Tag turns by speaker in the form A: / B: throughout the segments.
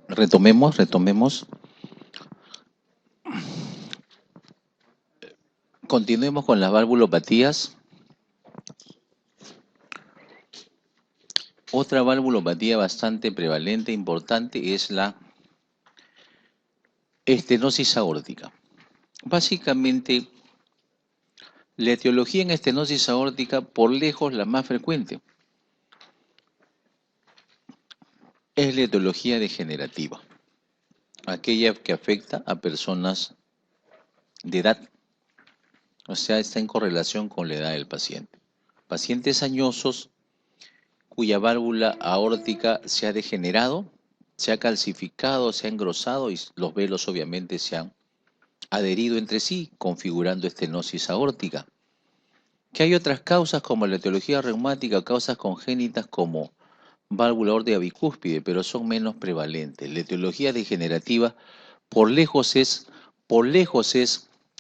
A: Retomemos. Continuemos con las valvulopatías. Otra valvulopatía bastante prevalente e importante es la estenosis aórtica. Básicamente, la etiología en estenosis aórtica, por lejos la más frecuente, es la etiología degenerativa, aquella que afecta a personas de edad, o sea, está en correlación con la edad del paciente. Pacientes añosos cuya válvula aórtica se ha degenerado, se ha calcificado, se ha engrosado y los velos obviamente se han adherido entre sí, configurando estenosis aórtica. Que hay otras causas como la etiología reumática o causas congénitas como válvula aórtica bicúspide, pero son menos prevalentes. La etiología degenerativa por lejos es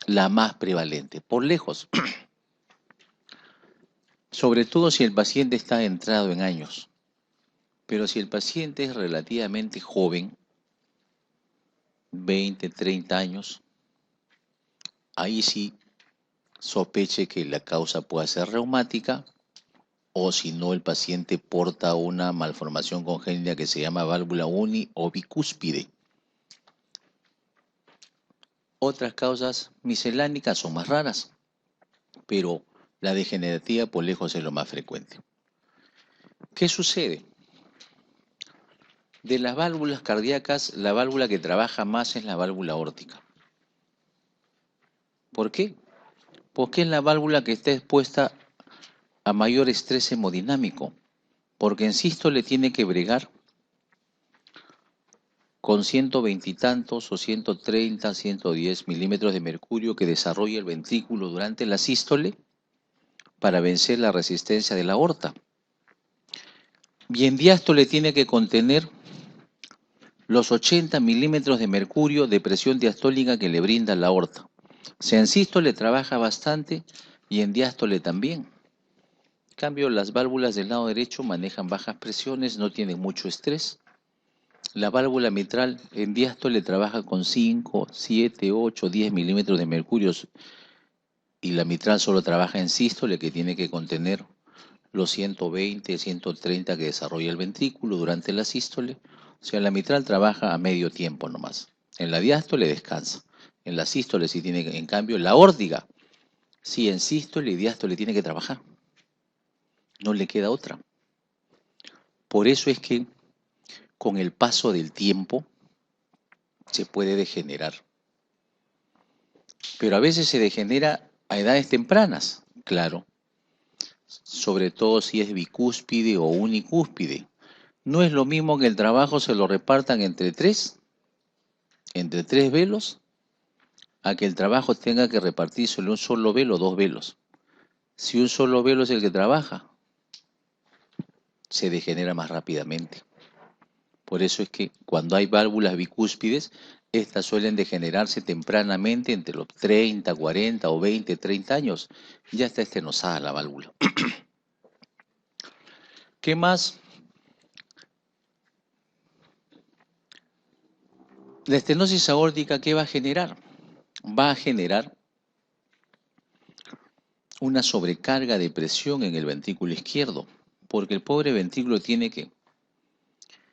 A: la más prevalente, por lejos. Sobre todo si el paciente está entrado en años. Pero si el paciente es relativamente joven, 20, 30 años, ahí sí sospeche que la causa pueda ser reumática, o si no el paciente porta una malformación congénita que se llama válvula uni o bicúspide. Otras causas misceláneas son más raras, pero la degenerativa por lejos es lo más frecuente. ¿Qué sucede? De las válvulas cardíacas, la válvula que trabaja más es la válvula aórtica. ¿Por qué? Porque es la válvula que está expuesta a mayor estrés hemodinámico, porque en sístole tiene que bregar con 120 y tantos o 130, 110 milímetros de mercurio que desarrolla el ventrículo durante la sístole para vencer la resistencia de la aorta. Y en diástole tiene que contener los 80 milímetros de mercurio de presión diastólica que le brinda la aorta. O sea, en sístole trabaja bastante y en diástole también. En cambio, las válvulas del lado derecho manejan bajas presiones, no tienen mucho estrés. La válvula mitral en diástole trabaja con 5, 7, 8, 10 milímetros de mercurio y la mitral solo trabaja en sístole, que tiene que contener los 120, 130 que desarrolla el ventrículo durante la sístole. O sea, la mitral trabaja a medio tiempo nomás. En la diástole descansa. En la sístole sí tiene, en cambio, la aórtica, sí, en sístole y diástole tiene que trabajar. No le queda otra. Por eso es que con el paso del tiempo se puede degenerar. Pero a veces se degenera a edades tempranas, claro. Sobre todo si es bicúspide o unicúspide. No es lo mismo que el trabajo se lo repartan entre tres velos, a que el trabajo tenga que repartirse en un solo velo o dos velos. Si un solo velo es el que trabaja, se degenera más rápidamente. Por eso es que cuando hay válvulas bicúspides, estas suelen degenerarse tempranamente entre los 30, 40 o 20, 30 años. Ya está estenosada la válvula. ¿Qué más? La estenosis aórtica, ¿qué va a generar? Va a generar una sobrecarga de presión en el ventrículo izquierdo, porque el pobre ventrículo tiene que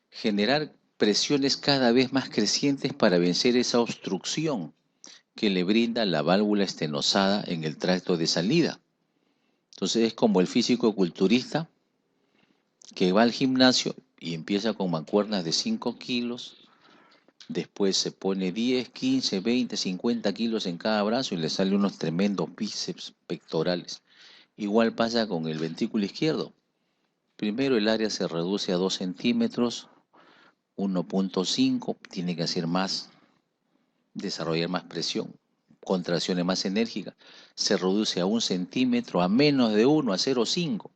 A: generar presiones cada vez más crecientes para vencer esa obstrucción que le brinda la válvula estenosada en el tracto de salida. Entonces es como el físico-culturista que va al gimnasio y empieza con mancuernas de 5 kilos, después se pone 10, 15, 20, 50 kilos en cada brazo y le salen unos tremendos bíceps pectorales. Igual pasa con el ventrículo izquierdo. Primero el área se reduce a 2 centímetros, 1.5, tiene que hacer más, desarrollar más presión, contracciones más enérgicas, se reduce a 1 centímetro, a menos de 1, a 0.5.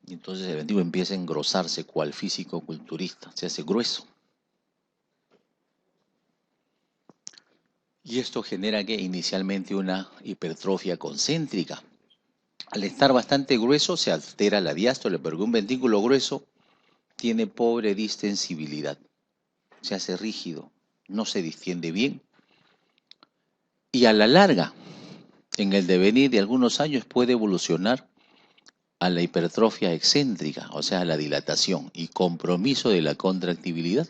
A: Y entonces el ventrículo empieza a engrosarse cual físico-culturista, se hace grueso. Y esto genera que inicialmente una hipertrofia concéntrica. Al estar bastante grueso se altera la diástole, porque un ventrículo grueso tiene pobre distensibilidad. se hace rígido, no se distiende bien. Y a la larga, en el devenir de algunos años, puede evolucionar a la hipertrofia excéntrica, o sea, a la dilatación y compromiso de la contractibilidad.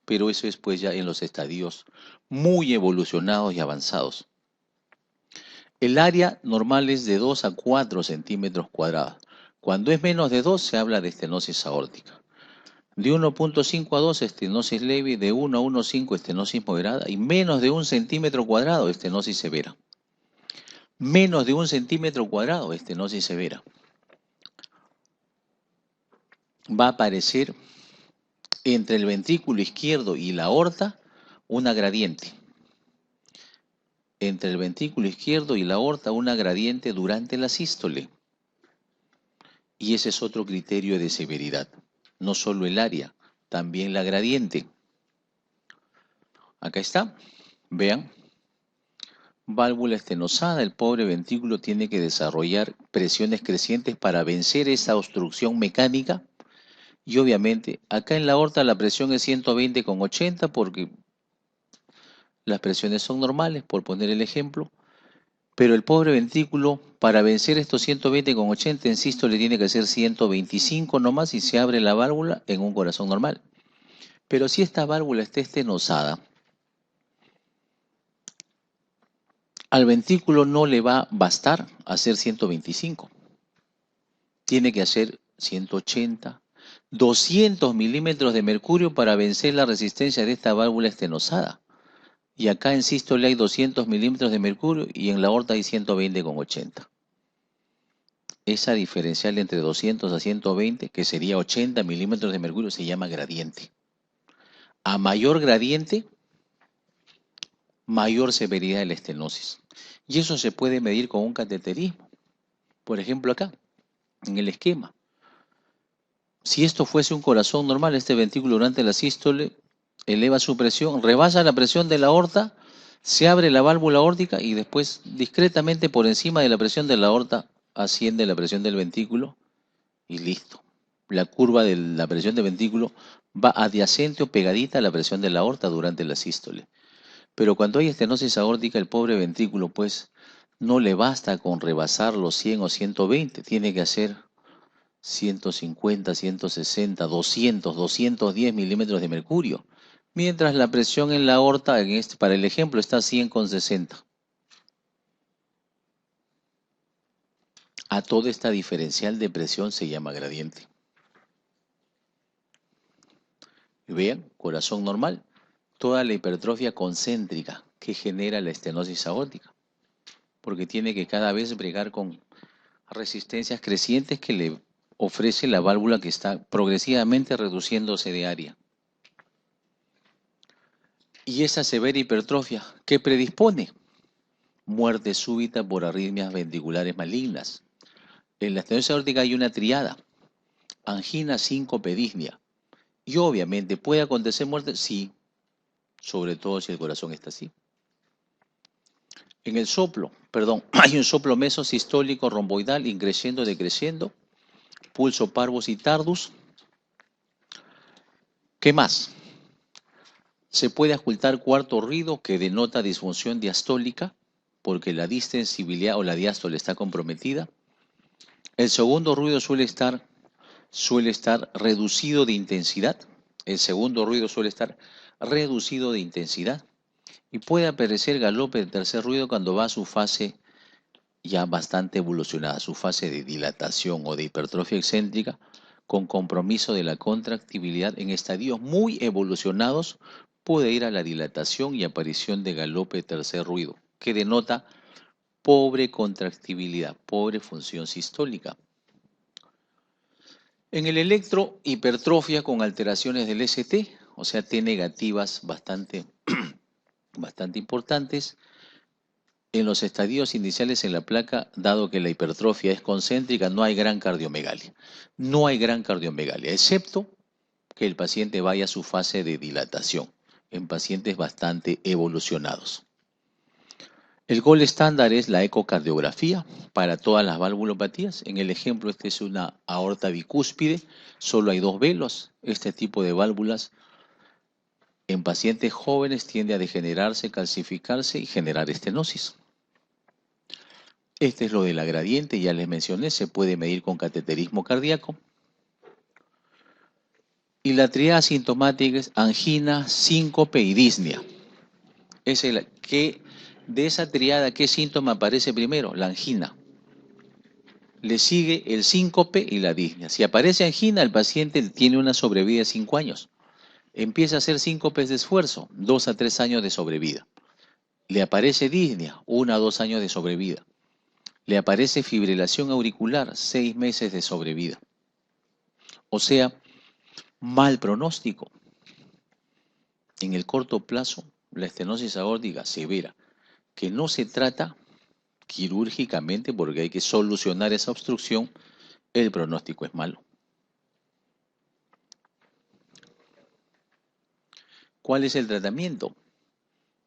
A: Pero eso es pues ya en los estadios muy evolucionados y avanzados. El área normal es de 2 a 4 centímetros cuadrados. Cuando es menos de 2 se habla de estenosis aórtica. De 1.5 a 2 estenosis leve, de 1 a 1.5 estenosis moderada y menos de 1 centímetro cuadrado estenosis severa. Menos de 1 centímetro cuadrado estenosis severa. Va a aparecer entre el ventrículo izquierdo y la aorta una gradiente. Entre el ventrículo izquierdo y la aorta una gradiente durante la sístole. Y ese es otro criterio de severidad. No solo el área, también la gradiente. Acá está. Vean. Válvula estenosada. El pobre ventrículo tiene que desarrollar presiones crecientes para vencer esa obstrucción mecánica. Y obviamente, acá en la aorta la presión es 120/80 porque las presiones son normales, por poner el ejemplo. Pero el pobre ventrículo, para vencer estos 120/80 en sístole tiene que ser 125 nomás y se abre la válvula en un corazón normal. Pero si esta válvula está estenosada, al ventrículo no le va a bastar hacer 125. Tiene que hacer 180, 200 milímetros de mercurio para vencer la resistencia de esta válvula estenosada. Y acá en sístole hay 200 milímetros de mercurio y en la aorta hay 120/80. Esa diferencial entre 200 a 120, que sería 80 milímetros de mercurio, se llama gradiente. A mayor gradiente, mayor severidad de la estenosis. Y eso se puede medir con un cateterismo. Por ejemplo, acá, en el esquema. Si esto fuese un corazón normal, este ventrículo durante la sístole eleva su presión, rebasa la presión de la aorta, se abre la válvula aórtica y después discretamente por encima de la presión de la aorta asciende la presión del ventrículo y listo. La curva de la presión del ventrículo va adyacente o pegadita a la presión de la aorta durante la sístole. Pero cuando hay estenosis aórtica, el pobre ventrículo pues no le basta con rebasar los 100 o 120, tiene que hacer 150, 160, 200, 210 milímetros de mercurio, mientras la presión en la aorta, para el ejemplo, está 100/60. A toda esta diferencial de presión se llama gradiente. Vean, corazón normal, toda la hipertrofia concéntrica que genera la estenosis aórtica, porque tiene que cada vez bregar con resistencias crecientes que le ofrece la válvula que está progresivamente reduciéndose de área. Y esa severa hipertrofia, ¿qué predispone? Muerte súbita por arritmias ventriculares malignas. En la estenosis aórtica hay una triada: angina, síncope, disnea. Y obviamente, ¿puede acontecer muerte? Sí, sobre todo si el corazón está así. En el soplo, hay un soplo mesosistólico romboidal, increciendo, decreciendo, pulso parvus y tardus. ¿Qué más? Se puede ocultar cuarto ruido que denota disfunción diastólica, porque la distensibilidad o la diástole está comprometida. El segundo ruido suele estar reducido de intensidad. El segundo ruido suele estar reducido de intensidad. Y puede aparecer galope del tercer ruido cuando va a su fase ya bastante evolucionada, su fase de dilatación o de hipertrofia excéntrica, con compromiso de la contractibilidad en estadios muy evolucionados, puede ir a la dilatación y aparición de galope de tercer ruido, que denota pobre contractibilidad, pobre función sistólica. En el electro, hipertrofia con alteraciones del ST, o sea, T negativas bastante importantes. En los estadios iniciales en la placa, dado que la hipertrofia es concéntrica, no hay gran cardiomegalia. No hay gran cardiomegalia, excepto que el paciente vaya a su fase de dilatación, en pacientes bastante evolucionados. El gol estándar es la ecocardiografía para todas las valvulopatías. En el ejemplo, este es una aorta bicúspide, solo hay dos velos. Este tipo de válvulas En pacientes jóvenes tiende a degenerarse, calcificarse y generar estenosis. Este es lo de la gradiente, ya les mencioné, se puede medir con cateterismo cardíaco. Y la triada sintomática es angina, síncope y disnea. De esa triada, ¿qué síntoma aparece primero? La angina. Le sigue el síncope y la disnea. Si aparece angina, el paciente tiene una sobrevida de 5 años. Empieza a hacer síncopes de esfuerzo, 2 a 3 años de sobrevida. Le aparece disnea, 1 a 2 años de sobrevida. Le aparece fibrilación auricular, 6 meses de sobrevida. O sea, mal pronóstico. En el corto plazo, la estenosis aórtica severa, que no se trata quirúrgicamente porque hay que solucionar esa obstrucción, el pronóstico es malo. ¿Cuál es el tratamiento?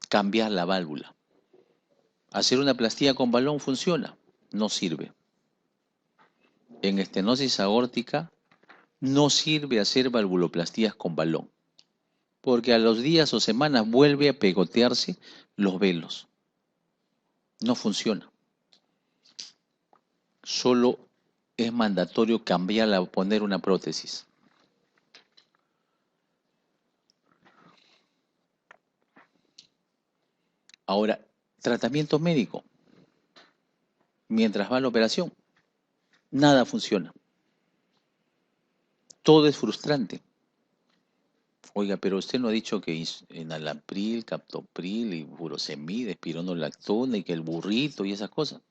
A: Cambiar la válvula. Hacer una plastía con balón funciona, no sirve. En estenosis aórtica no sirve hacer valvuloplastías con balón, porque a los días o semanas vuelve a pegotearse los velos. No funciona. Solo es mandatorio cambiarla o poner una prótesis. Ahora, tratamiento médico. Mientras va la operación, nada funciona. Todo es frustrante. Oiga, pero usted no ha dicho que enalapril, captopril, y furosemide, espironolactona y que el burrito y esas cosas.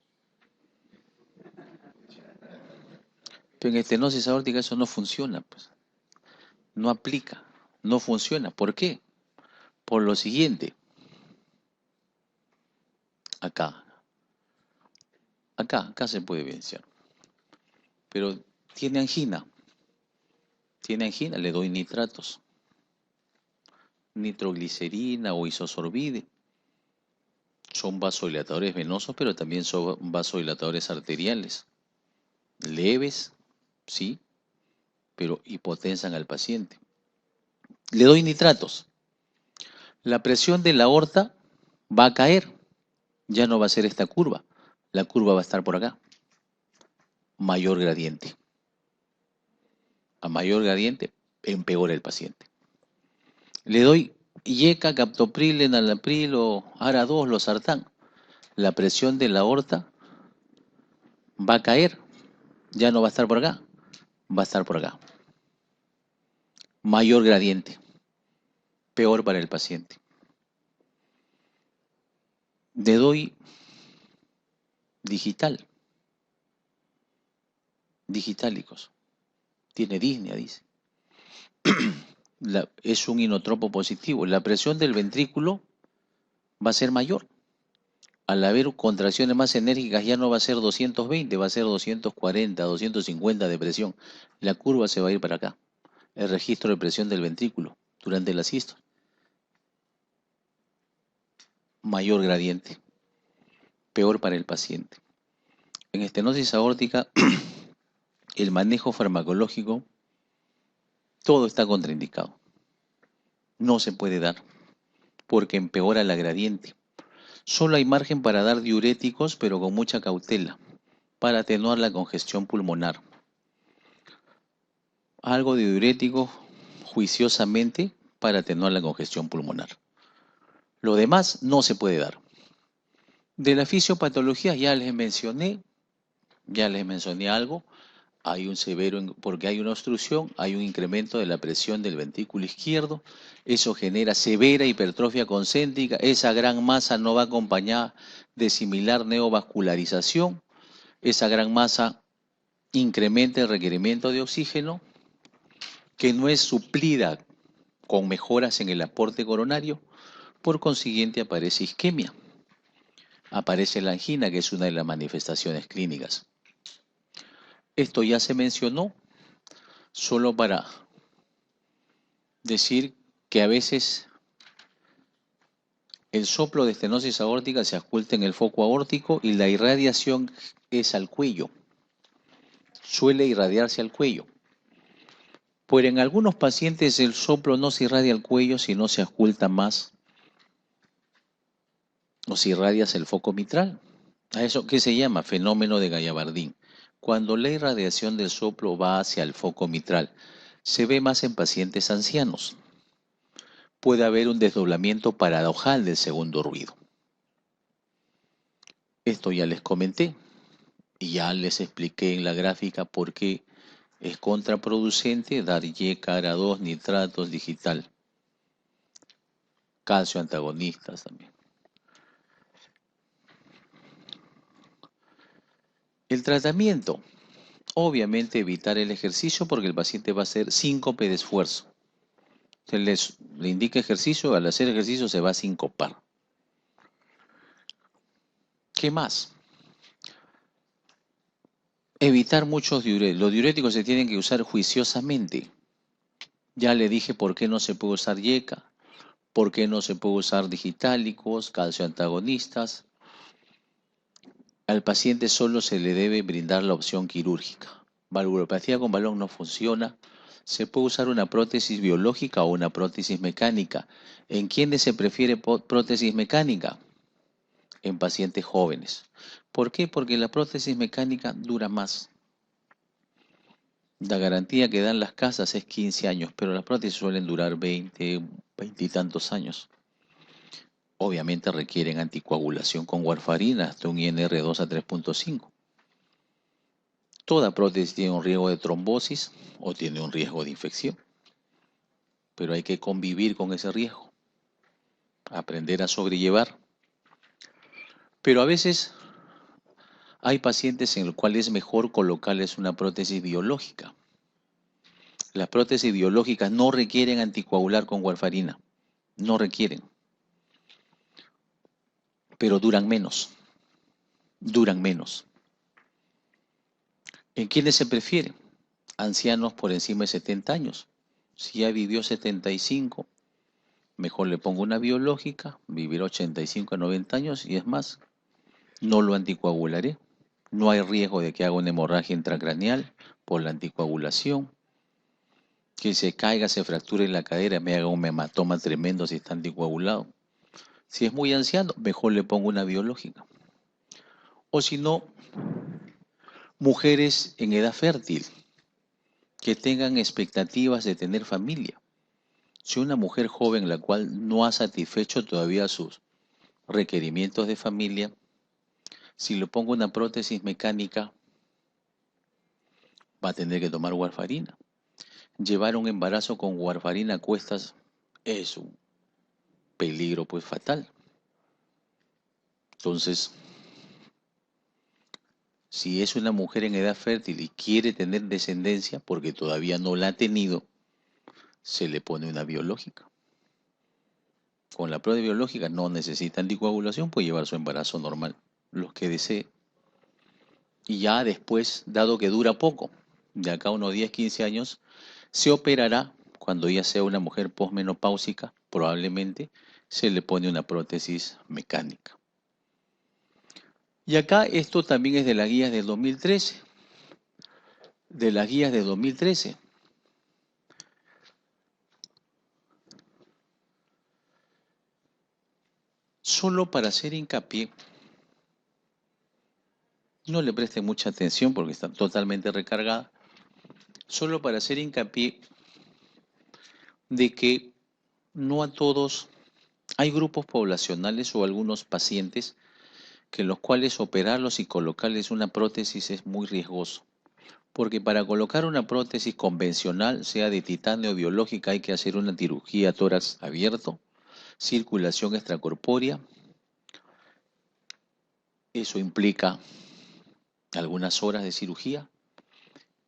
A: Pero en estenosis aórtica eso no funciona, pues. No aplica, no funciona. ¿Por qué? Por lo siguiente. Acá se puede evidenciar. Pero tiene angina, le doy nitratos, nitroglicerina o isosorbide. Son vasodilatadores venosos, pero también son vasodilatadores arteriales. Leves, sí, pero hipotensan al paciente. Le doy nitratos. La presión de la aorta va a caer. Ya no va a ser esta curva. La curva va a estar por acá. Mayor gradiente. A mayor gradiente, empeora el paciente. Le doy IECA, captopril, enalapril o ARA2, losartán. La presión de la aorta va a caer. Ya no va a estar por acá. Va a estar por acá. Mayor gradiente. Peor para el paciente. Le doy digitálicos. Tiene disnea, dice. Es un inotropo positivo. La presión del ventrículo va a ser mayor. Al haber contracciones más enérgicas ya no va a ser 220, va a ser 240, 250 de presión. La curva se va a ir para acá. El registro de presión del ventrículo durante la sístole. Mayor gradiente. Peor para el paciente. En estenosis aórtica, el manejo farmacológico, todo está contraindicado. No se puede dar porque empeora la gradiente. Solo hay margen para dar diuréticos, pero con mucha cautela, para atenuar la congestión pulmonar. Algo de diurético juiciosamente para atenuar la congestión pulmonar. Lo demás no se puede dar. De la fisiopatología ya les mencioné algo. Hay un porque hay una obstrucción, hay un incremento de la presión del ventrículo izquierdo, eso genera severa hipertrofia concéntrica, esa gran masa no va acompañada de similar neovascularización, esa gran masa incrementa el requerimiento de oxígeno, que no es suplida con mejoras en el aporte coronario, por consiguiente aparece isquemia, aparece la angina, que es una de las manifestaciones clínicas. Esto ya se mencionó, solo para decir que a veces el soplo de estenosis aórtica se oculta en el foco aórtico y la irradiación es al cuello. Suele irradiarse al cuello. Pues en algunos pacientes el soplo no se irradia al cuello, sino se oculta más o se irradia hacia el foco mitral. A eso que se llama fenómeno de Gallavardín. Cuando la irradiación del soplo va hacia el foco mitral, se ve más en pacientes ancianos. Puede haber un desdoblamiento paradojal del segundo ruido. Esto ya les comenté y ya les expliqué en la gráfica por qué es contraproducente dar YKR2, nitratos, digital, calcio antagonistas también. El tratamiento, obviamente evitar el ejercicio porque el paciente va a hacer síncope de esfuerzo. Se le indica ejercicio, al hacer ejercicio se va a sincopar. ¿Qué más? Evitar muchos diuréticos. Los diuréticos se tienen que usar juiciosamente. Ya le dije por qué no se puede usar YECA, por qué no se puede usar digitálicos, calcioantagonistas. Al paciente solo se le debe brindar la opción quirúrgica. Valvulopatía con balón no funciona. Se puede usar una prótesis biológica o una prótesis mecánica. ¿En quiénes se prefiere prótesis mecánica? En pacientes jóvenes. ¿Por qué? Porque la prótesis mecánica dura más. La garantía que dan las casas es 15 años, pero las prótesis suelen durar 20 y tantos años. Obviamente requieren anticoagulación con warfarina hasta un INR2 a 3.5. Toda prótesis tiene un riesgo de trombosis o tiene un riesgo de infección, pero hay que convivir con ese riesgo, aprender a sobrellevar. Pero a veces hay pacientes en los cuales es mejor colocarles una prótesis biológica. Las prótesis biológicas no requieren anticoagular con warfarina, no requieren, pero duran menos, duran menos. ¿En quiénes se prefiere? Ancianos por encima de 70 años. Si ya vivió 75, mejor le pongo una biológica, vivir 85 a 90 años y es más, no lo anticoagularé. No hay riesgo de que haga una hemorragia intracraneal por la anticoagulación. Que se caiga, se fracture la cadera, me haga un hematoma tremendo si está anticoagulado. Si es muy anciano, mejor le pongo una biológica. O si no, mujeres en edad fértil que tengan expectativas de tener familia. Si una mujer joven la cual no ha satisfecho todavía sus requerimientos de familia, si le pongo una prótesis mecánica, va a tener que tomar warfarina. Llevar un embarazo con warfarina a cuestas es un peligro pues fatal. Entonces, si es una mujer en edad fértil y quiere tener descendencia, porque todavía no la ha tenido, se le pone una biológica. Con la prueba biológica no necesita anticoagulación, puede llevar su embarazo normal, los que desee. Y ya después, dado que dura poco, de acá a unos 10, 15 años, se operará cuando ya sea una mujer posmenopáusica, probablemente se le pone una prótesis mecánica. Y acá esto también es de las guías del 2013. De las guías de 2013. Solo para hacer hincapié, no le preste mucha atención porque está totalmente recargada, solo para hacer hincapié de que no a todos, hay grupos poblacionales o algunos pacientes que los cuales operarlos y colocarles una prótesis es muy riesgoso. Porque para colocar una prótesis convencional, sea de titanio o biológica, hay que hacer una cirugía tórax abierto, circulación extracorpórea. Eso implica algunas horas de cirugía,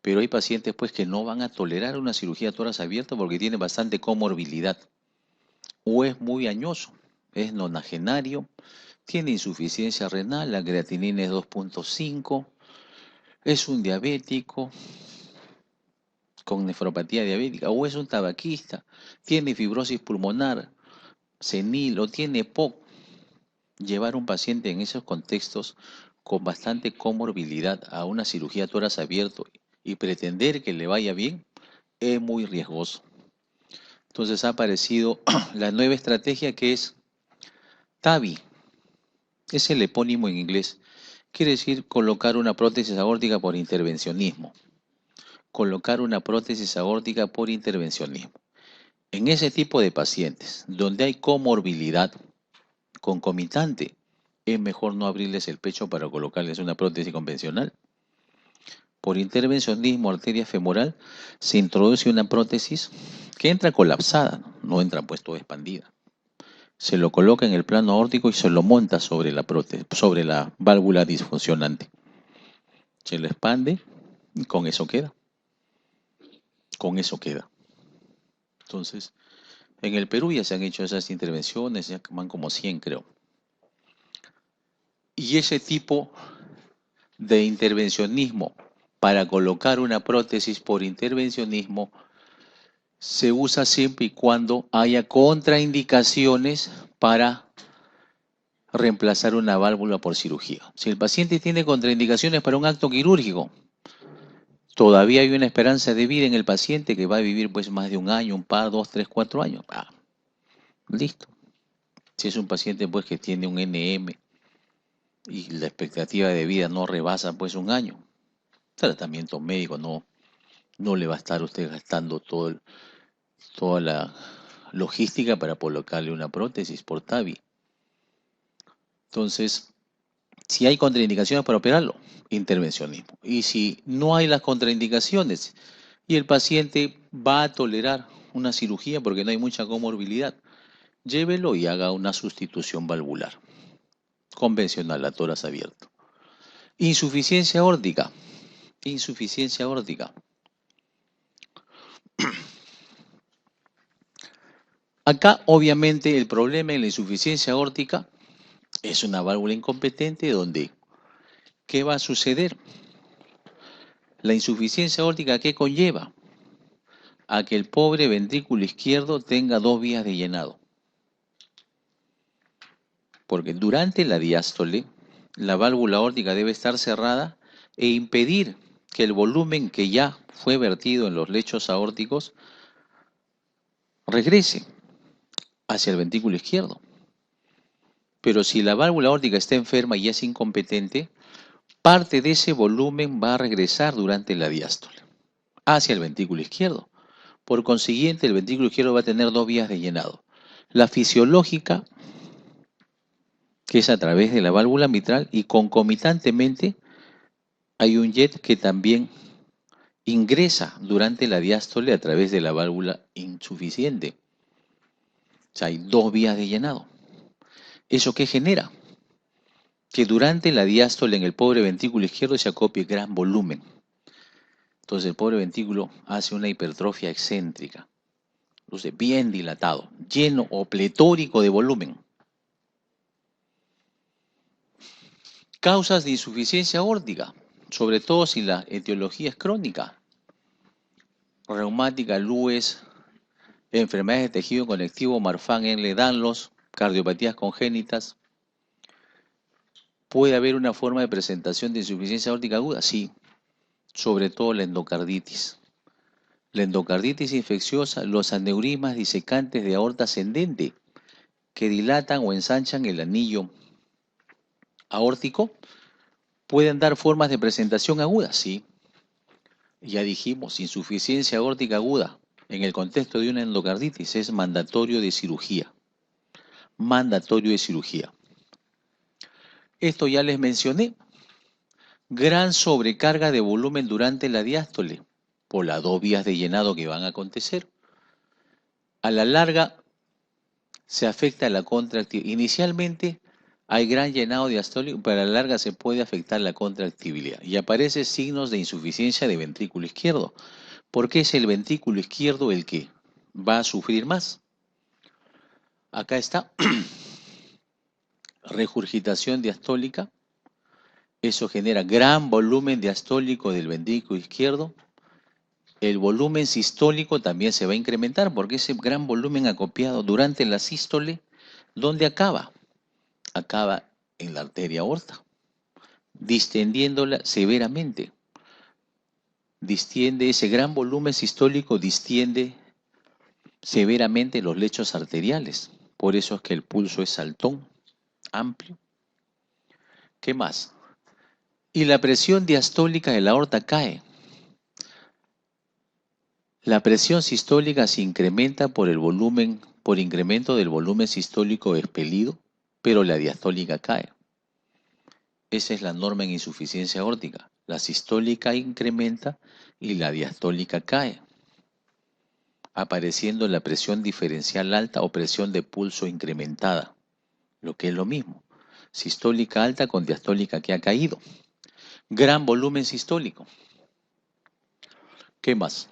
A: pero hay pacientes pues que no van a tolerar una cirugía tórax abierto porque tiene bastante comorbilidad o es muy añoso, es nonagenario, tiene insuficiencia renal, la creatinina es 2.5, es un diabético con nefropatía diabética o es un tabaquista, tiene fibrosis pulmonar, senil o tiene POC. Llevar un paciente en esos contextos con bastante comorbilidad a una cirugía tórax abierto y pretender que le vaya bien es muy riesgoso. Entonces ha aparecido la nueva estrategia que es TAVI, es el epónimo en inglés. Quiere decir colocar una prótesis aórtica por intervencionismo. Colocar una prótesis aórtica por intervencionismo. En ese tipo de pacientes, donde hay comorbilidad concomitante, es mejor no abrirles el pecho para colocarles una prótesis convencional. Por intervencionismo arteria femoral se introduce una prótesis que entra colapsada, no entra pues toda expandida. Se lo coloca en el plano aórtico y se lo monta sobre la prótesis, sobre la válvula disfuncionante. Se lo expande y con eso queda. Con eso queda. Entonces, en el Perú ya se han hecho esas intervenciones, ya van como 100 creo. Y ese tipo de intervencionismo para colocar una prótesis por intervencionismo se usa siempre y cuando haya contraindicaciones para reemplazar una válvula por cirugía. Si el paciente tiene contraindicaciones para un acto quirúrgico, todavía hay una esperanza de vida en el paciente que va a vivir pues más de un año, un par, 2, 3, 4 años. Listo. Si es un paciente pues que tiene un NM y la expectativa de vida no rebasa pues un año, tratamiento médico no le va a estar usted gastando toda la logística para colocarle una prótesis por TAVI. Entonces, si hay contraindicaciones para operarlo, intervencionismo. Y si no hay las contraindicaciones y el paciente va a tolerar una cirugía porque no hay mucha comorbilidad, llévelo y haga una sustitución valvular convencional a tórax abierto. Insuficiencia aórtica. Insuficiencia aórtica. Acá, obviamente, el problema en la insuficiencia aórtica es una válvula incompetente donde, ¿qué va a suceder? La insuficiencia aórtica, ¿qué conlleva? A que el pobre ventrículo izquierdo tenga 2 vías de llenado. Porque durante la diástole, la válvula aórtica debe estar cerrada e impedir que el volumen que ya fue vertido en los lechos aórticos regrese hacia el ventrículo izquierdo. Pero si la válvula aórtica está enferma y es incompetente, parte de ese volumen va a regresar durante la diástole hacia el ventrículo izquierdo. Por consiguiente, el ventrículo izquierdo va a tener 2 vías de llenado. La fisiológica, que es a través de la válvula mitral, y concomitantemente hay un jet que también ingresa durante la diástole a través de la válvula insuficiente. O sea, hay 2 vías de llenado. ¿Eso qué genera? Que durante la diástole en el pobre ventrículo izquierdo se acopie gran volumen. Entonces el pobre ventrículo hace una hipertrofia excéntrica. Entonces, bien dilatado, lleno o pletórico de volumen. Causas de insuficiencia aórtica, sobre todo si la etiología es crónica. Reumática, LUES, enfermedades de tejido conectivo, Marfan, Ehlers-Danlos, cardiopatías congénitas. ¿Puede haber una forma de presentación de insuficiencia aórtica aguda? Sí, sobre todo la endocarditis. La endocarditis infecciosa, los aneurismas disecantes de aorta ascendente que dilatan o ensanchan el anillo aórtico, ¿pueden dar formas de presentación aguda? Sí. Ya dijimos, insuficiencia aórtica aguda en el contexto de una endocarditis es mandatorio de cirugía. Mandatorio de cirugía. Esto ya les mencioné. Gran sobrecarga de volumen durante la diástole por las 2 vías de llenado que van a acontecer. A la larga se afecta la contractibilidad. Inicialmente hay gran llenado diastólico, pero a la larga se puede afectar la contractibilidad y aparecen signos de insuficiencia de ventrículo izquierdo. ¿Por qué es el ventrículo izquierdo el que va a sufrir más? Acá está. Regurgitación diastólica. Eso genera gran volumen diastólico del ventrículo izquierdo. El volumen sistólico también se va a incrementar porque ese gran volumen acopiado durante la sístole, ¿dónde acaba? Acaba en la arteria aorta, distendiéndola severamente. distiende, ese gran volumen sistólico distiende severamente los lechos arteriales. Por eso es que el pulso es saltón, amplio. ¿Qué más? Y la presión diastólica de la aorta cae. La presión sistólica se incrementa por el volumen, por incremento del volumen sistólico expelido, pero la diastólica cae. Esa es la norma en insuficiencia aórtica. La sistólica incrementa y la diastólica cae, apareciendo la presión diferencial alta o presión de pulso incrementada, lo que es lo mismo. Sistólica alta con diastólica que ha caído. Gran volumen sistólico. ¿Qué más?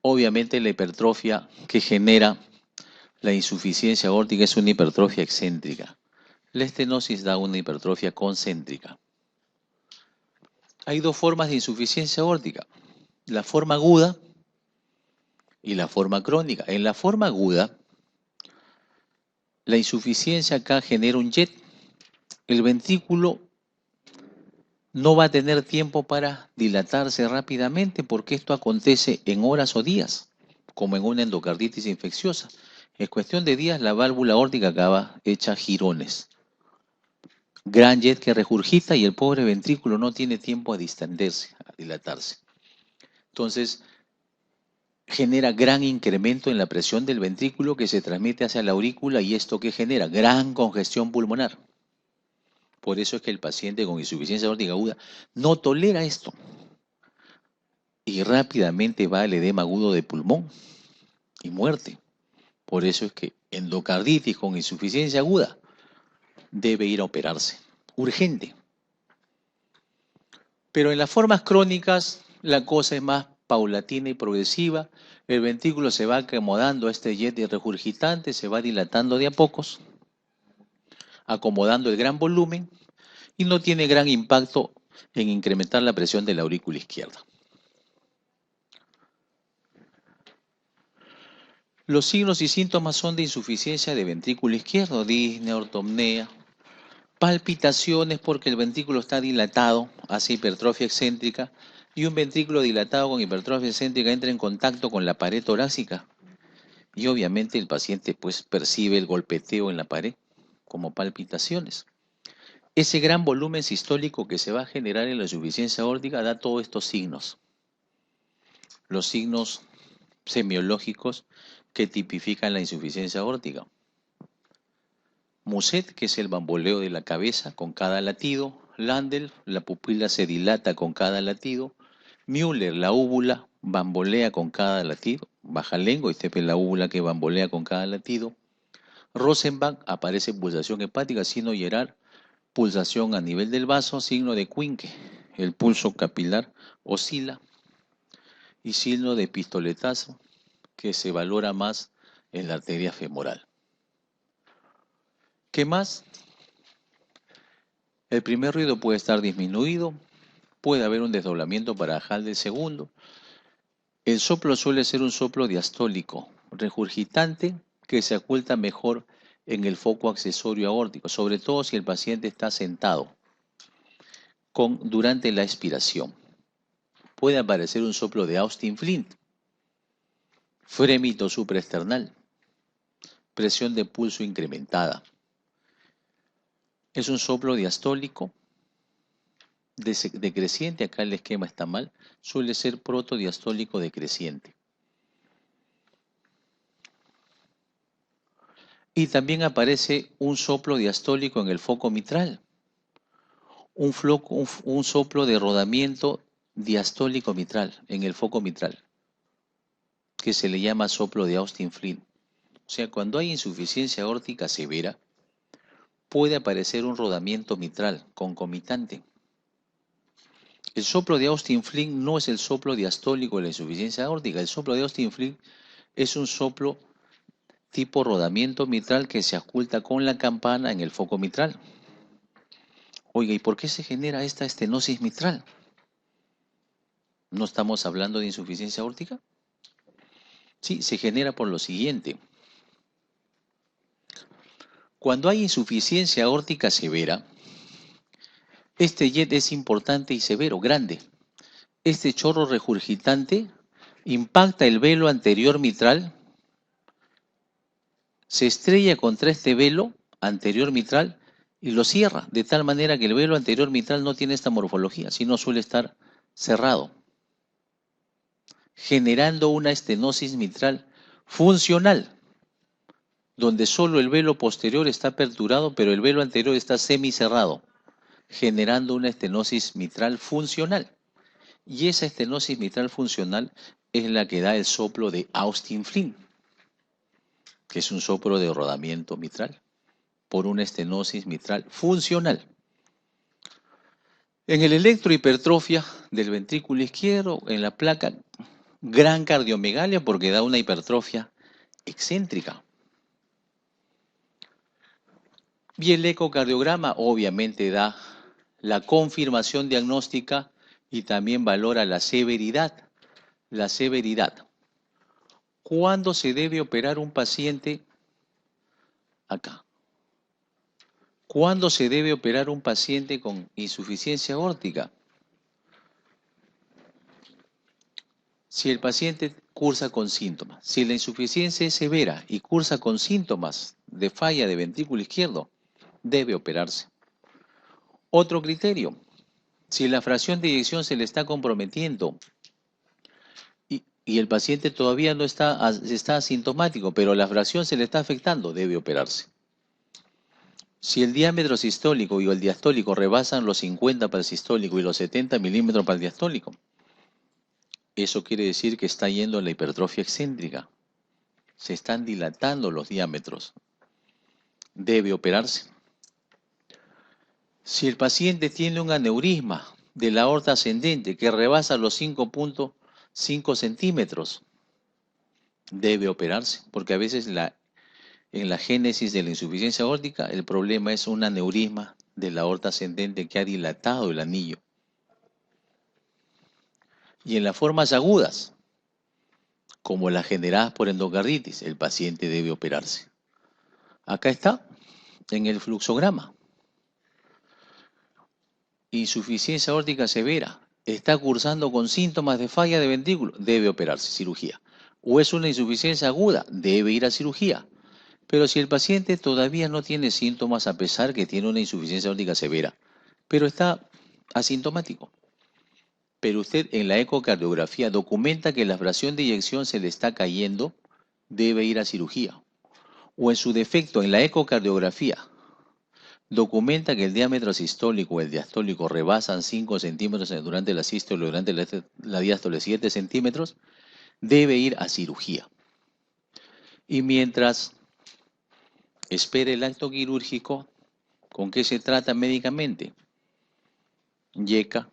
A: Obviamente la hipertrofia que genera la insuficiencia aórtica es una hipertrofia excéntrica. La estenosis da una hipertrofia concéntrica. Hay dos formas de insuficiencia aórtica, la forma aguda y la forma crónica. En la forma aguda, la insuficiencia acá genera un jet. El ventrículo no va a tener tiempo para dilatarse rápidamente porque esto acontece en horas o días, como en una endocarditis infecciosa. En cuestión de días, la válvula aórtica acaba hecha jirones. Gran jet que regurgita y el pobre ventrículo no tiene tiempo a distenderse, a dilatarse. Entonces, genera gran incremento en la presión del ventrículo que se transmite hacia la aurícula y esto que genera gran congestión pulmonar. Por eso es que el paciente con insuficiencia aórtica aguda no tolera esto y rápidamente va al edema agudo de pulmón y muerte. Por eso es que endocarditis con insuficiencia aguda debe ir a operarse, urgente. Pero en las formas crónicas la cosa es más paulatina y progresiva. El ventrículo se va acomodando a este jet regurgitante, se va dilatando de a pocos, acomodando el gran volumen y no tiene gran impacto en incrementar la presión de la aurícula izquierda. Los signos y síntomas son de insuficiencia de ventrículo izquierdo, disnea, ortopnea, palpitaciones porque el ventrículo está dilatado, hace hipertrofia excéntrica, y un ventrículo dilatado con hipertrofia excéntrica entra en contacto con la pared torácica. Y obviamente el paciente pues percibe el golpeteo en la pared como palpitaciones. Ese gran volumen sistólico que se va a generar en la insuficiencia aórtica da todos estos signos. Los signos semiológicos que tipifican la insuficiencia aórtica. Muset, que es el bamboleo de la cabeza con cada latido. Landel, la pupila se dilata con cada latido. Müller, la úvula bambolea con cada latido. Baja lengua, este es la úvula que bambolea con cada latido. Rosenbach, aparece pulsación hepática, signo Gerard, pulsación a nivel del vaso, signo de Quincke, el pulso capilar oscila. Y signo de pistoletazo, que se valora más en la arteria femoral. ¿Qué más? El primer ruido puede estar disminuido, puede haber un desdoblamiento parajal del segundo. El soplo suele ser un soplo diastólico, regurgitante, que se oculta mejor en el foco accesorio aórtico, sobre todo si el paciente está sentado durante la expiración. Puede aparecer un soplo de Austin Flint, frémito supraesternal, presión de pulso incrementada. Es un soplo diastólico decreciente, acá el esquema está mal, suele ser protodiastólico decreciente. Y también aparece un soplo diastólico en el foco mitral, un soplo de rodamiento diastólico mitral en el foco mitral, que se le llama soplo de Austin Flint. O sea, cuando hay insuficiencia aórtica severa, puede aparecer un rodamiento mitral concomitante. El soplo de Austin Flint no es el soplo diastólico de la insuficiencia aórtica. El soplo de Austin Flint es un soplo tipo rodamiento mitral que se oculta con la campana en el foco mitral. Oiga, ¿y por qué se genera esta estenosis mitral? ¿No estamos hablando de insuficiencia aórtica? Sí, se genera por lo siguiente. Cuando hay insuficiencia aórtica severa, este jet es importante y severo, grande. este chorro regurgitante impacta el velo anterior mitral, se estrella contra este velo anterior mitral y lo cierra, de tal manera que el velo anterior mitral no tiene esta morfología, sino suele estar cerrado, generando una estenosis mitral funcional, donde solo el velo posterior está aperturado, pero el velo anterior está semicerrado, generando una estenosis mitral funcional. Y esa estenosis mitral funcional es la que da el soplo de Austin Flint, que es un soplo de rodamiento mitral por una estenosis mitral funcional. En el electrohipertrofia del ventrículo izquierdo, en la placa, gran cardiomegalia porque da una hipertrofia excéntrica. Y el ecocardiograma obviamente da la confirmación diagnóstica y también valora la severidad. La severidad. ¿Cuándo se debe operar un paciente? Acá. ¿Cuándo se debe operar un paciente con insuficiencia aórtica? Si el paciente cursa con síntomas, si la insuficiencia es severa y cursa con síntomas de falla de ventrículo izquierdo, debe operarse. Otro criterio, si la fracción de eyección se le está comprometiendo y el paciente todavía no está asintomático, pero la fracción se le está afectando, debe operarse. Si el diámetro sistólico y el diastólico rebasan los 50 para el sistólico y los 70 milímetros para el diastólico, eso quiere decir que está yendo a la hipertrofia excéntrica. Se están dilatando los diámetros. Debe operarse. Si el paciente tiene un aneurisma de la aorta ascendente que rebasa los 5.5 centímetros, debe operarse, porque a veces en la génesis de la insuficiencia aórtica el problema es un aneurisma de la aorta ascendente que ha dilatado el anillo. Y en las formas agudas, como las generadas por endocarditis, el paciente debe operarse. Acá está, en el fluxograma. Insuficiencia aórtica severa, está cursando con síntomas de falla de ventrículo, debe operarse, cirugía. O es una insuficiencia aguda, debe ir a cirugía. Pero si el paciente todavía no tiene síntomas a pesar que tiene una insuficiencia aórtica severa, pero está asintomático, pero usted en la ecocardiografía documenta que la fracción de eyección se le está cayendo, debe ir a cirugía. O en su defecto en la ecocardiografía documenta que el diámetro sistólico o el diastólico rebasan 5 centímetros durante la sístole o durante la diástole 7 centímetros, debe ir a cirugía. Y mientras espere el acto quirúrgico, ¿con qué se trata médicamente? YECA,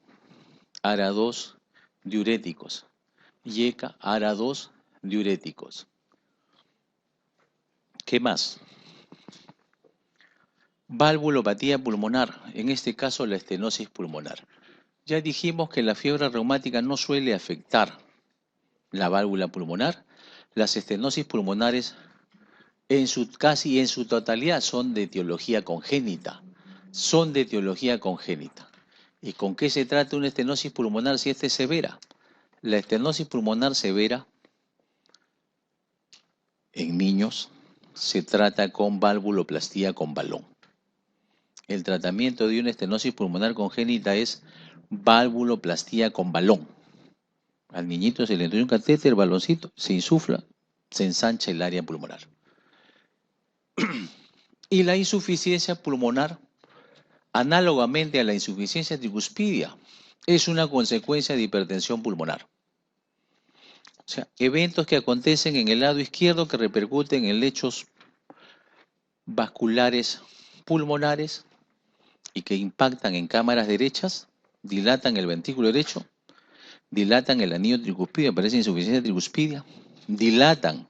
A: ARA2, diuréticos. YECA, ARA2, diuréticos. ¿Qué más? Valvulopatía pulmonar, en este caso la estenosis pulmonar. Ya dijimos que la fiebre reumática no suele afectar la válvula pulmonar. Las estenosis pulmonares casi en su totalidad son de etiología congénita. Son de etiología congénita. ¿Y con qué se trata una estenosis pulmonar si esta es severa? La estenosis pulmonar severa en niños se trata con valvuloplastía con balón. El tratamiento de una estenosis pulmonar congénita es valvuloplastía con balón. Al niñito se le introduce un catéter, baloncito, se insufla, se ensancha el área pulmonar. Y la insuficiencia pulmonar, análogamente a la insuficiencia tricuspidia, es una consecuencia de hipertensión pulmonar. O sea, eventos que acontecen en el lado izquierdo que repercuten en lechos vasculares pulmonares y que impactan en cámaras derechas, dilatan el ventrículo derecho, dilatan el anillo tricuspidio, aparece insuficiencia tricuspidia, dilatan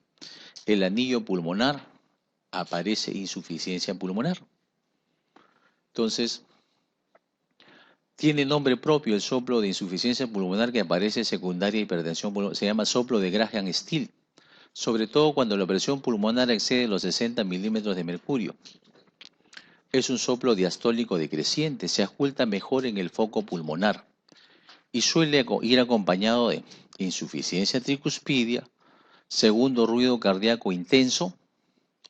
A: el anillo pulmonar, aparece insuficiencia pulmonar. Entonces, tiene nombre propio el soplo de insuficiencia pulmonar que aparece secundaria a hipertensión pulmonar, se llama soplo de Graham-Still, sobre todo cuando la presión pulmonar excede los 60 milímetros de mercurio. Es un soplo diastólico decreciente, se oculta mejor en el foco pulmonar y suele ir acompañado de insuficiencia tricuspidia, segundo ruido cardíaco intenso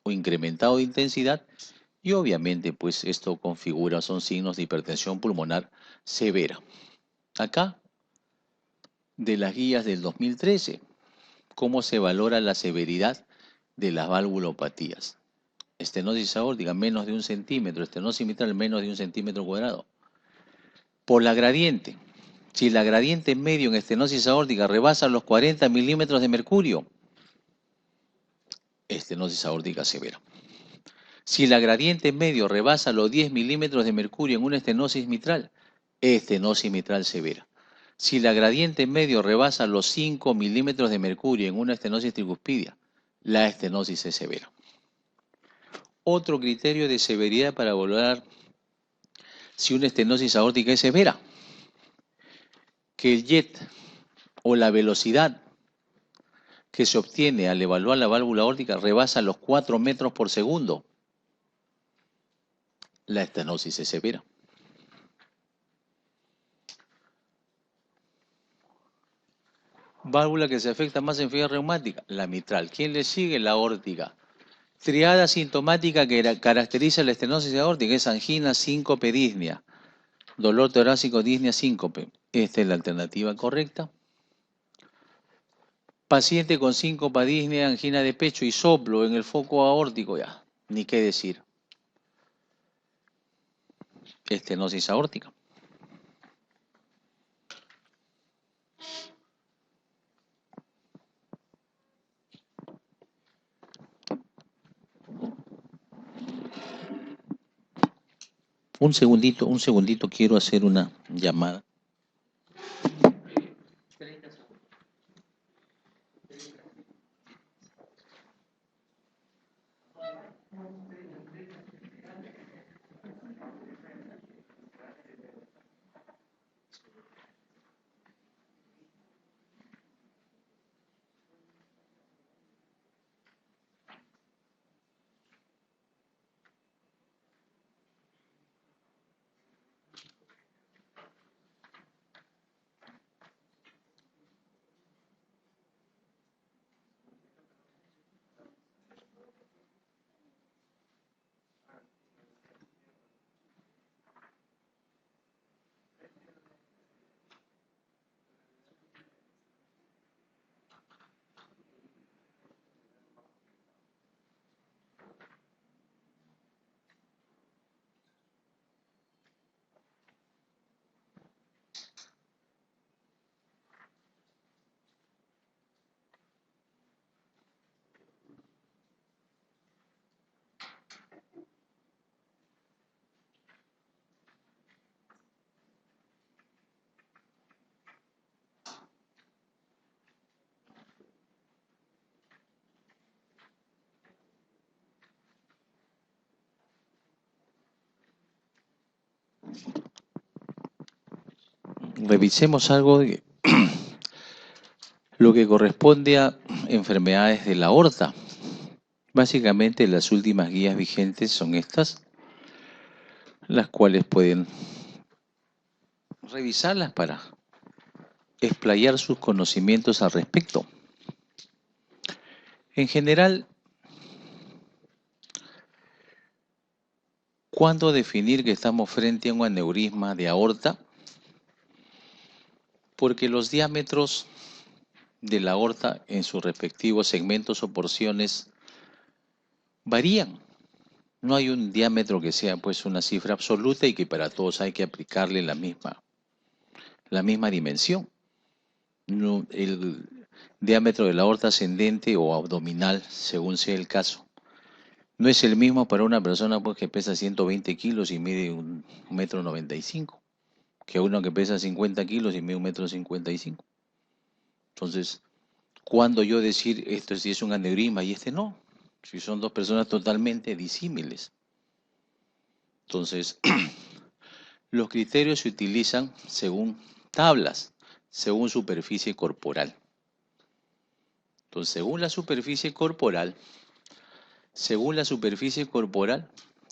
A: o incrementado de intensidad y obviamente pues esto configura, son signos de hipertensión pulmonar severa. Acá, de las guías del 2013, cómo se valora la severidad de las valvulopatías. Estenosis aórtica menos de 1 centímetro, estenosis mitral menos de 1 centímetro cuadrado. Por la gradiente, si la gradiente medio en estenosis aórtica rebasa los 40 milímetros de mercurio, estenosis aórtica severa. Si la gradiente medio rebasa los 10 milímetros de mercurio en una estenosis mitral, estenosis mitral severa. Si la gradiente medio rebasa los 5 milímetros de mercurio en una estenosis tricuspidia, la estenosis es severa. Otro criterio de severidad para valorar si una estenosis aórtica es severa, que el jet o la velocidad que se obtiene al evaluar la válvula aórtica rebasa los 4 metros por segundo, la estenosis es severa. Válvula que se afecta más en fiebre reumática, la mitral. ¿Quién le sigue? La aórtica. Triada sintomática que caracteriza la estenosis aórtica es angina, síncope, disnea. Dolor torácico, disnea, síncope. Esta es la alternativa correcta. Paciente con síncope, disnea, angina de pecho y soplo en el foco aórtico, ya, ni qué decir. Estenosis aórtica. Un segundito, quiero hacer una llamada. Revisemos algo de lo que corresponde a enfermedades de la aorta. Básicamente las últimas guías vigentes son estas, las cuales pueden revisarlas para explayar sus conocimientos al respecto. En general, ¿cuándo definir que estamos frente a un aneurisma de aorta? Porque los diámetros de la aorta en sus respectivos segmentos o porciones varían. No hay un diámetro que sea pues una cifra absoluta y que para todos hay que aplicarle la misma dimensión. No, el diámetro de la aorta ascendente o abdominal, según sea el caso, no es el mismo para una persona pues, que pesa 120 kilos y mide 1,95 m, que uno que pesa 50 kilos y mide 1,55 m. Entonces, ¿cuándo yo decir esto sí es un aneurisma y este no? Si son dos personas totalmente disímiles. Entonces, los criterios se utilizan según tablas, según superficie corporal. Entonces, según la superficie corporal,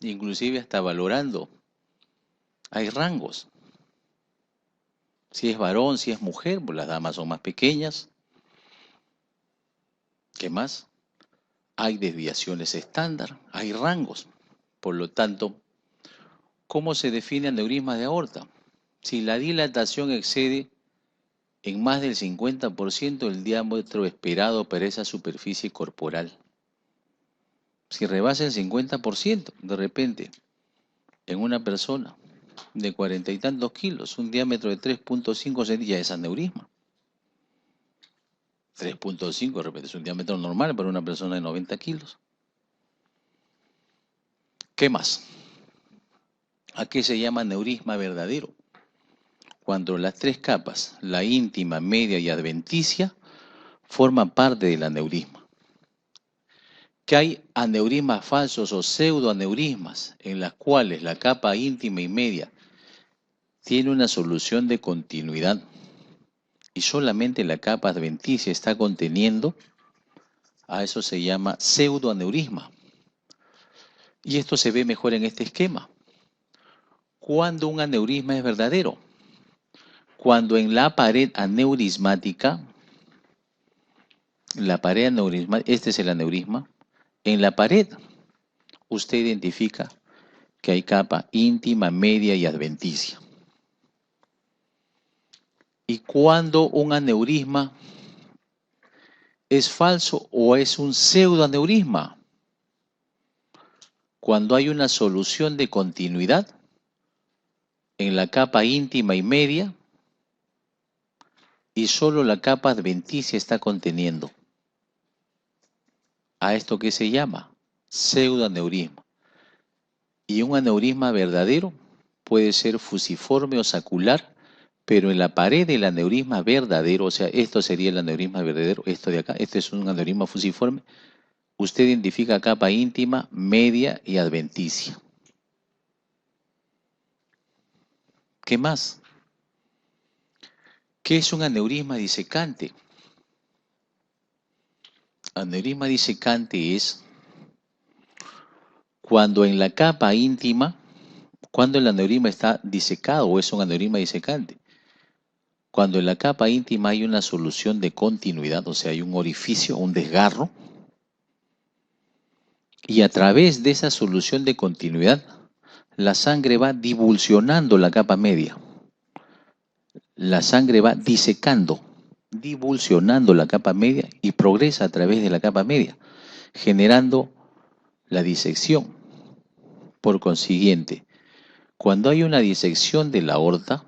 A: inclusive hasta valorando, hay rangos. Si es varón, si es mujer, pues las damas son más pequeñas. ¿Qué más? Hay desviaciones estándar, hay rangos. Por lo tanto, ¿cómo se define aneurisma de aorta? Si la dilatación excede en más del 50% el diámetro esperado para esa superficie corporal. Si rebasa el 50%, de repente, en una persona de 40 y tantos kilos, un diámetro de 3.5 centímetros, ya es aneurisma. 3.5 de repente es un diámetro normal para una persona de 90 kilos. ¿Qué más? ¿A qué se llama aneurisma verdadero? Cuando las tres capas, la íntima, media y adventicia, forman parte del aneurisma. Que hay aneurismas falsos o pseudoaneurismas en las cuales la capa íntima y media tiene una solución de continuidad y solamente la capa adventicia está conteniendo, a eso se llama pseudoaneurisma. Y esto se ve mejor en este esquema. ¿Cuándo un aneurisma es verdadero? Cuando en la pared aneurismática, este es el aneurisma, en la pared usted identifica que hay capa íntima, media y adventicia. ¿Y cuando un aneurisma es falso o es un pseudoaneurisma? Cuando hay una solución de continuidad en la capa íntima y media y solo la capa adventicia está conteniendo. ¿A esto qué se llama? Pseudoaneurisma. Y un aneurisma verdadero puede ser fusiforme o sacular, pero en la pared del aneurisma verdadero, o sea, esto sería el aneurisma verdadero, esto de acá, este es un aneurisma fusiforme, usted identifica capa íntima, media y adventicia. ¿Qué más? ¿Qué es un aneurisma disecante? Aneurisma disecante es cuando en la capa íntima, cuando el aneurisma está disecado o es un aneurisma disecante. Cuando en la capa íntima hay una solución de continuidad, o sea, hay un orificio, un desgarro, y a través de esa solución de continuidad, la sangre va divulsionando la capa media. La sangre va disecando, divulsionando la capa media y progresa a través de la capa media, generando la disección. Por consiguiente, cuando hay una disección de la aorta,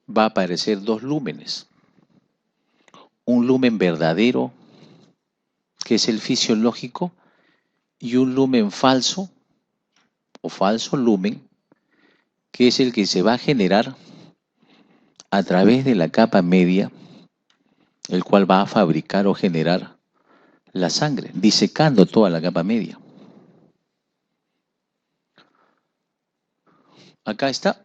A: va a aparecer dos lúmenes. Un lumen verdadero, que es el fisiológico, y un lumen falso, o falso lumen, que es el que se va a generar a través de la capa media, el cual va a fabricar o generar la sangre, disecando toda la capa media. Acá está.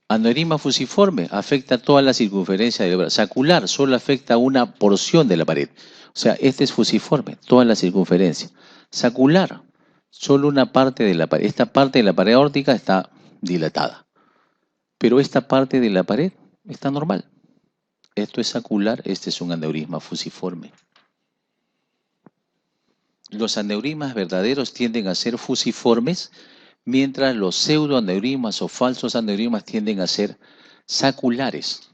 A: Aneurisma fusiforme afecta toda la circunferencia del brazo. Sacular solo afecta una porción de la pared. O sea, este es fusiforme, toda la circunferencia. Sacular, solo una parte de la pared. Esta parte de la pared aórtica está dilatada. Pero esta parte de la pared está normal. Esto es sacular, este es un aneurisma fusiforme. Los aneurismas verdaderos tienden a ser fusiformes, mientras los pseudoaneurismas o falsos aneurismas tienden a ser saculares.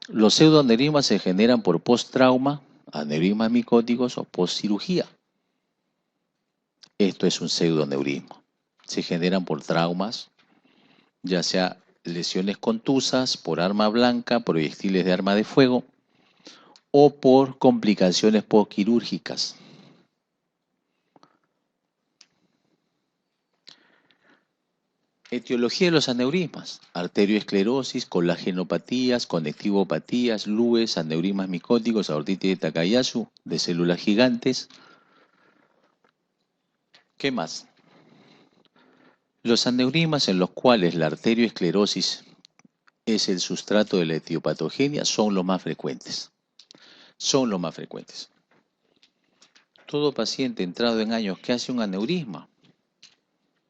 A: Los pseudoaneurismas se generan por post-trauma, aneurismas micóticos o post-cirugía. Esto es un pseudoaneurisma. Se generan por traumas, ya sea lesiones contusas, por arma blanca, proyectiles de arma de fuego o por complicaciones postquirúrgicas. Etiología de los aneurismas: arterioesclerosis, colagenopatías, conectivopatías, LUES, aneurismas micóticos, aortitis de Takayasu, de células gigantes. ¿Qué más? Los aneurismas en los cuales la arterioesclerosis es el sustrato de la etiopatogenia son los más frecuentes. Son los más frecuentes. Todo paciente entrado en años que hace un aneurisma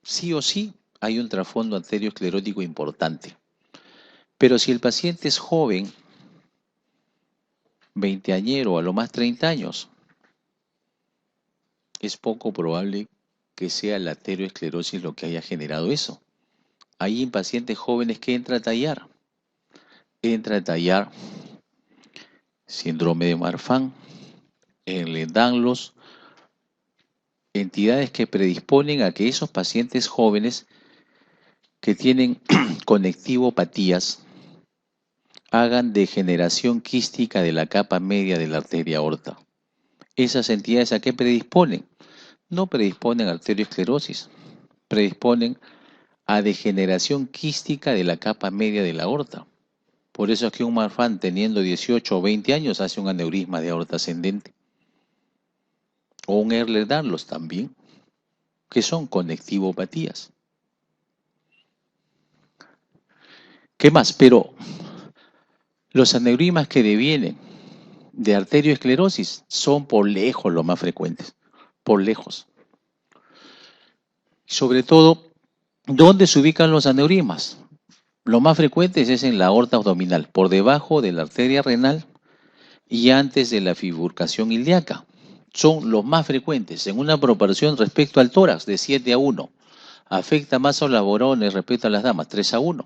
A: sí o sí hay un trasfondo arteriosclerótico importante. Pero si el paciente es joven, veinteañero, a lo más 30 años, es poco probable que sea la arteriosclerosis lo que haya generado eso. Hay en pacientes jóvenes que entra a tallar síndrome de Marfan, Ehlers-Danlos, entidades que predisponen a que esos pacientes jóvenes que tienen conectivopatías hagan degeneración quística de la capa media de la arteria aorta. ¿Esas entidades a qué predisponen? No predisponen a arteriosclerosis, predisponen a degeneración quística de la capa media de la aorta. Por eso es que un Marfan teniendo 18 o 20 años hace un aneurisma de aorta ascendente. O un Ehlers-Danlos también, que son conectivopatías. ¿Qué más? Pero los aneurismas que devienen de arteriosclerosis son por lejos los más frecuentes, por lejos. Sobre todo, ¿dónde se ubican los aneurismas? Lo más frecuentes es en la aorta abdominal, por debajo de la arteria renal y antes de la bifurcación ilíaca. Son los más frecuentes, en una proporción respecto al tórax de 7-1. Afecta más a los varones respecto a las damas, 3-1.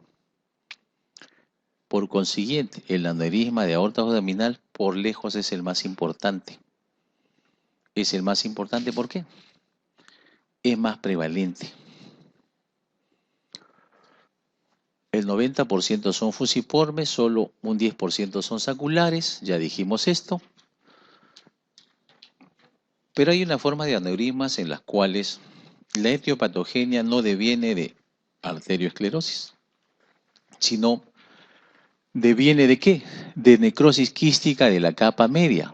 A: Por consiguiente, el aneurisma de aorta abdominal por lejos es el más importante. Es el más importante, ¿por qué? Es más prevalente. El 90% son fusiformes, solo un 10% son saculares, ya dijimos esto. Pero hay una forma de aneurismas en las cuales la etiopatogenia no deviene de arteriosclerosis, sino deviene de ¿qué? De necrosis quística de la capa media.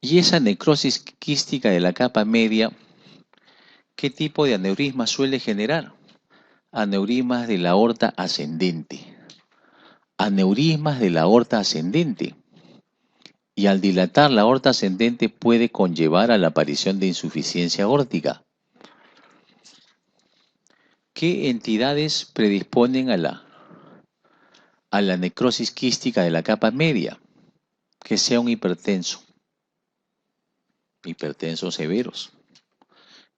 A: Y esa necrosis quística de la capa media, ¿qué tipo de aneurisma suele generar? Aneurismas de la aorta ascendente. Aneurismas de la aorta ascendente. Y al dilatar la aorta ascendente puede conllevar a la aparición de insuficiencia aórtica. ¿Qué entidades predisponen a la necrosis quística de la capa media? Que sea un hipertensos severos,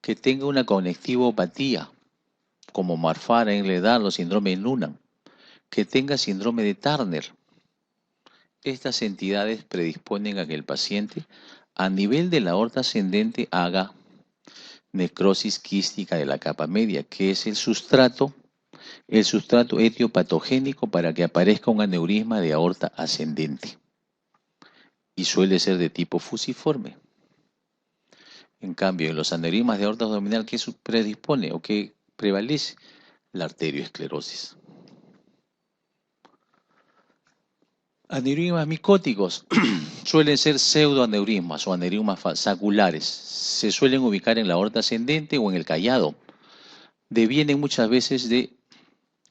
A: que tenga una conectivopatía, como Marfan, Ehlers-Danlos, síndrome de Noonan, que tenga síndrome de Turner. Estas entidades predisponen a que el paciente, a nivel de la aorta ascendente, haga necrosis quística de la capa media, que es el sustrato etiopatogénico para que aparezca un aneurisma de aorta ascendente. Y suele ser de tipo fusiforme. En cambio, en los aneurismas de aorta abdominal, ¿qué predispone o qué prevalece? La arteriosclerosis. Aneurismas micóticos suelen ser pseudoaneurismas o aneurismas saculares. Se suelen ubicar en la aorta ascendente o en el callado. Devienen muchas veces de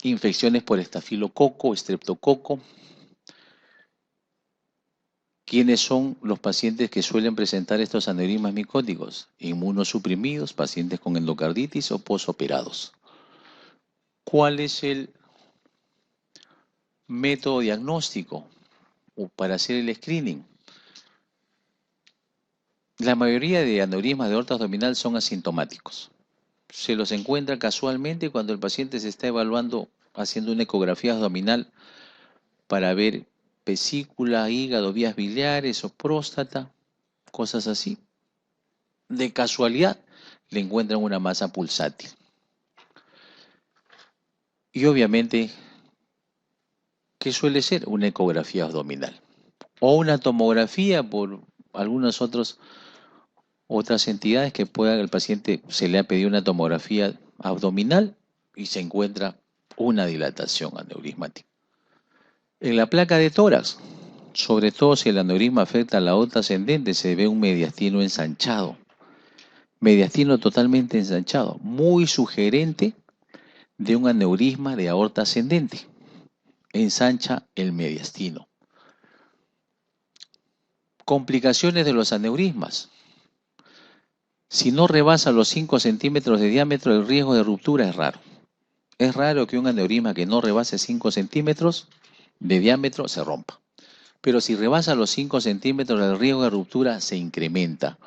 A: infecciones por estafilococo, estreptococo. ¿Quiénes son los pacientes que suelen presentar estos aneurismas micóticos? Inmunosuprimidos, pacientes con endocarditis o posoperados. ¿Cuál es el método diagnóstico para hacer el screening? La mayoría de aneurismas de aorta abdominal son asintomáticos. Se los encuentra casualmente cuando el paciente se está evaluando haciendo una ecografía abdominal para ver vesícula, hígado, vías biliares o próstata, cosas así. De casualidad le encuentran una masa pulsátil. Y obviamente, ¿qué suele ser? Una ecografía abdominal. O una tomografía por algunas otras entidades que pueda el paciente se le ha pedido una tomografía abdominal y se encuentra una dilatación aneurismática. En la placa de tórax, sobre todo si el aneurisma afecta a la aorta ascendente, se ve un mediastino ensanchado. Mediastino totalmente ensanchado, muy sugerente de un aneurisma de aorta ascendente. Ensancha el mediastino. Complicaciones de los aneurismas. Si no rebasa los 5 centímetros de diámetro, el riesgo de ruptura es raro. Es raro que un aneurisma que no rebase 5 centímetros de diámetro se rompa. Pero si rebasa los 5 centímetros, el riesgo de ruptura se incrementa,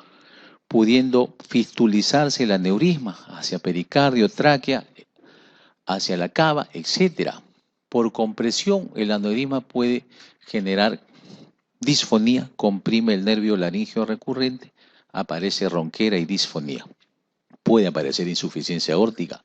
A: pudiendo fistulizarse el aneurisma hacia pericardio, tráquea, hacia la cava, etc. Por compresión, el aneurisma puede generar disfonía, comprime el nervio laríngeo recurrente, aparece ronquera y disfonía. Puede aparecer insuficiencia aórtica,